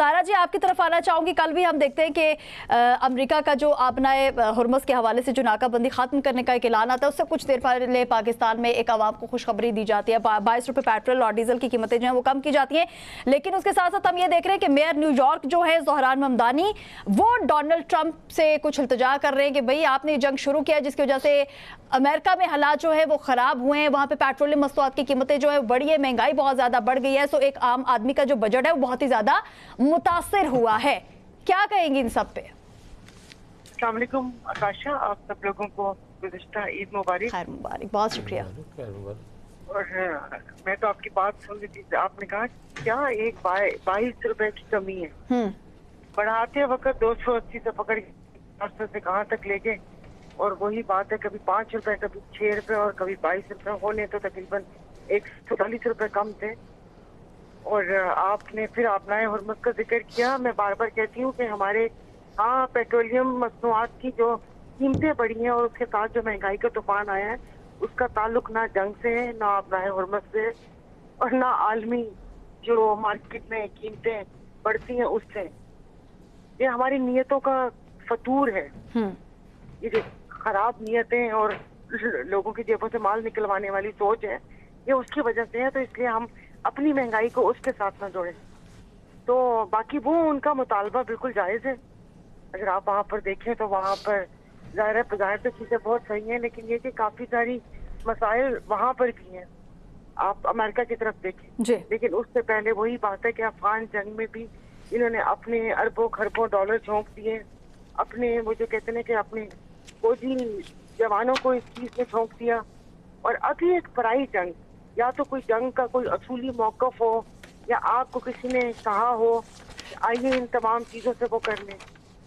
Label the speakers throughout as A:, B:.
A: सारा जी, आपकी तरफ आना चाहूंगी। कल भी हम देखते हैं कि अमेरिका का जो अपना हुर्मुज़ के हवाले से जो नाकाबंदी खत्म करने का एक ऐलान आता है, उससे कुछ देर पहले पाकिस्तान में एक आवाम को खुशखबरी दी जाती है। 22 रुपये पेट्रोल और डीजल की कीमतें जो हैं वो कम की जाती हैं। लेकिन उसके साथ साथ हम ये देख रहे हैं कि मेयर न्यूयॉर्क जो है ज़ोहरान ममदानी, वो डोनाल्ड ट्रंप से कुछ इल्तिजा कर रहे हैं कि भाई आपने जंग शुरू किया जिसकी वजह से अमेरिका में हालात जो है वो खराब हुए हैं, वहाँ पे पेट्रोलियम मसनूआत की कीमतें जो है बढ़ी है, महंगाई बहुत ज्यादा बढ़ गई है। सो एक आम आदमी का जो बजट है वो बहुत ही ज्यादा मुतासिर हुआ है। क्या कहेंगी इन सब पे?
B: अस्सलाम वालेकुम आकाशा, आप सब लोगों को गुज़िश्ता ईद मुबारक।
A: खैर मुबारक, बहुत शुक्रिया।
B: और मैं तो आपकी बात सुन रही थी, आपने कहा क्या एक 22 रुपए की कमी है। बढ़ाते वक्त 280 से पकड़ 400 से कहाँ तक ले गए। और वही बात है, कभी 5 रुपए, कभी 6 रुपए और कभी 22 रुपए होने तो तकरीबन 140 रुपए कम थे। और आपने फिर अपनाए हुर्मुज़ का जिक्र किया। मैं बार बार कहती हूँ कि हमारे यहाँ पेट्रोलियम मसनूआत की जो कीमतें बढ़ी हैं और उसके साथ जो महंगाई का तूफान आया है, उसका ताल्लुक ना जंग से है, ना अपनाए हुर्मुज़ से, और ना आलमी जो मार्केट में कीमतें बढ़ती हैं उससे। ये हमारी नियतों का फतूर है। ये जो खराब नियतें और लोगों की जेबों से माल निकलवाने वाली सोच है, ये उसकी वजह से है। तो इसलिए हम अपनी महंगाई को उसके साथ ना जोड़ें। तो बाकी वो उनका मुतालबा बिल्कुल जायज़ है। अगर आप वहाँ पर देखें तो वहाँ पर ज़ाहिर तो चीज़ें बहुत सही हैं, लेकिन ये कि काफ़ी सारी मसाइल वहाँ पर भी हैं। आप अमेरिका की तरफ देखें, लेकिन उससे पहले वही बात है कि अफगान जंग में भी इन्होंने अपने अरबों खरबों डॉलर झोंक दिए, अपने वो जो कहते हैं कि अपने फौजी जवानों को इस चीज़ में झोंक दिया। और अभी एक पराई जंग, या तो कोई जंग का कोई असूली मौक़िफ़ हो, या आपको किसी ने कहा हो आइए इन तमाम चीज़ों से वो कर लें।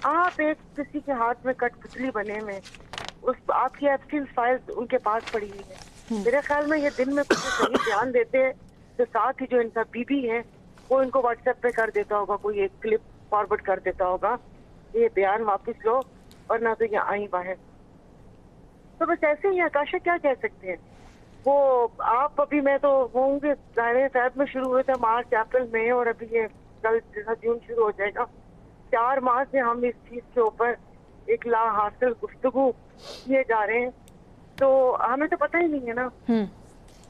B: आप एक किसी के हाथ में कठपुतली बने में, उस आपकी एब्सेंस फाइल्स उनके पास पड़ी हुई है। मेरे ख्याल में ये दिन में कुछ सही ध्यान देते हैं तो साथ ही जो इनका बीबी है वो इनको व्हाट्सएप पे कर देता होगा, कोई एक क्लिप फॉरवर्ड कर देता होगा, ये बयान वापस लो और ना तो ये आई बाहर। तो बस ऐसे ही आकाशा क्या कह सकते हैं। वो आप अभी, मैं तो होंगे ज़ाहिर फैब में शुरू हुए थे, मार्च अप्रैल में, और अभी ये कल जून शुरू हो जाएगा। 4 माह से हम इस चीज़ के ऊपर एक ला हासिल गुफ्तगू किए जा रहे हैं। तो हमें तो पता ही नहीं है ना।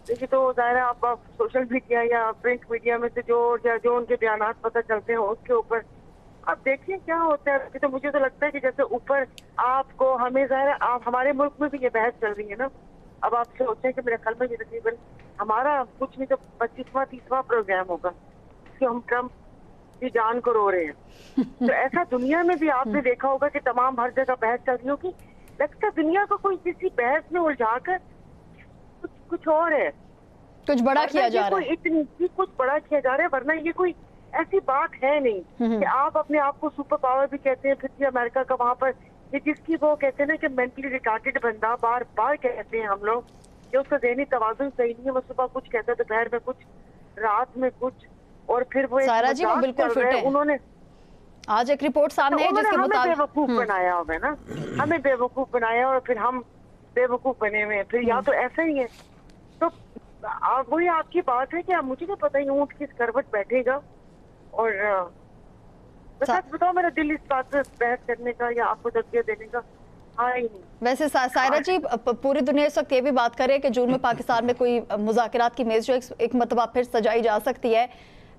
B: देखिए, तो ज़ाहिर है आप सोशल मीडिया या प्रिंट मीडिया में से जो उनके बयानात पता चलते हैं उसके ऊपर अब देखिए क्या होता है। तो मुझे तो लगता है कि जैसे ऊपर आपको हमें ज़ाहिर है, आप हमारे मुल्क में भी ये बहस चल रही है ना। अब आप सोचें कि मेरे ख्याल में ये तकरीबन हमारा कुछ नहीं तो 25वां 30वां प्रोग्राम होगा कि हम ट्रम्प की जान को रो रहे हैं। तो ऐसा दुनिया में भी आपने देखा होगा कि तमाम हर जगह बहस चल रही होगी। लगता है दुनिया को कोई किसी बहस में उलझाकर कुछ और है,
A: कुछ बड़ा किया जा रहा है,
B: इतनी कुछ बड़ा किया जा रहा है। वरना ये कोई ऐसी बात है नहीं कि आप अपने आप को सुपर पावर भी कहते हैं। फिर भी अमेरिका का वहाँ पर ये जिसकी वो कहते हैं ना कि मेंटली रिटार्डेड बंदा, बार बार कहते हैं हम लोग कि उसका ज़हनी तवाज़ुन सही नहीं है। वो सुबह कुछ कहता है, दोपहर में कुछ, रात में कुछ, और फिर वो
A: सारा जी वो बिल्कुल फिट है।
B: उन्होंने
A: आज एक रिपोर्ट सामने है जिसके मुताबिक
B: बेवकूफ बनाया हुआ है ना, हमें बेवकूफ बनाया और फिर हम बेवकूफ बने हुए हैं। फिर या तो ऐसा ही है। तो वही आपकी बात है कि आप, मुझे तो पता ही ऊँट किस करवट बैठेगा। और सच बताओ, मेरा दिल इस बात पे बहस करने का या आपको तस्वीर देने का हाँ ही नहीं।
A: वैसे सायरा जी, पूरी दुनिया इस वक्त ये भी बात करे कि जून में पाकिस्तान में कोई मुज़ाकरात की मेज जो एक मरतबा फिर सजाई जा सकती है,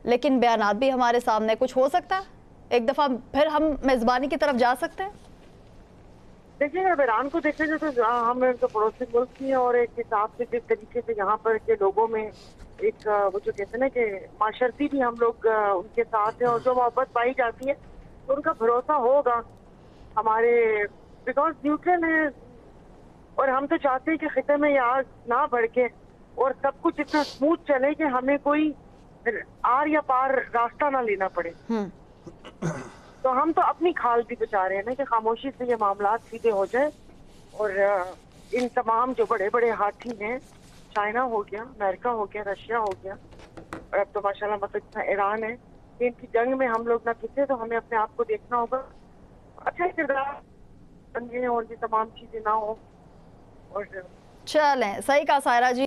A: लेकिन बयानात भी हमारे सामने, कुछ हो सकता है एक दफा फिर हम मेजबानी की तरफ जा सकते हैं।
B: देखिए, अगर ईरान को देखेंगे तो हम उनके पड़ोसी मुल्क की हैं, और एक हिसाब से जिस तरीके से यहाँ पर के लोगों में एक वो जो कहते हैं ना कि माशरती भी हम लोग उनके साथ हैं, और जो मोहब्बत पाई जाती है तो उनका भरोसा होगा हमारे, बिकॉज न्यूट्रल है। और हम तो चाहते हैं कि खिते में ये आग ना भड़के और सब कुछ इतना स्मूथ चले कि हमें कोई आर या पार रास्ता ना लेना पड़े। तो हम तो अपनी खाल भी बचा रहे हैं ना कि खामोशी से ये मामला सीधे हो जाए। और इन तमाम जो बड़े बड़े हाथी हैं, चाइना हो गया, अमेरिका हो गया, रशिया हो गया, और अब तो माशाल्लाह मतलब ईरान है, इनकी जंग में हम लोग ना पिछे। तो हमें अपने आप को देखना होगा, अच्छा किरदार बन गए और ये तमाम चीजें ना हो। और
A: चलें, सही कहा सायरा जी।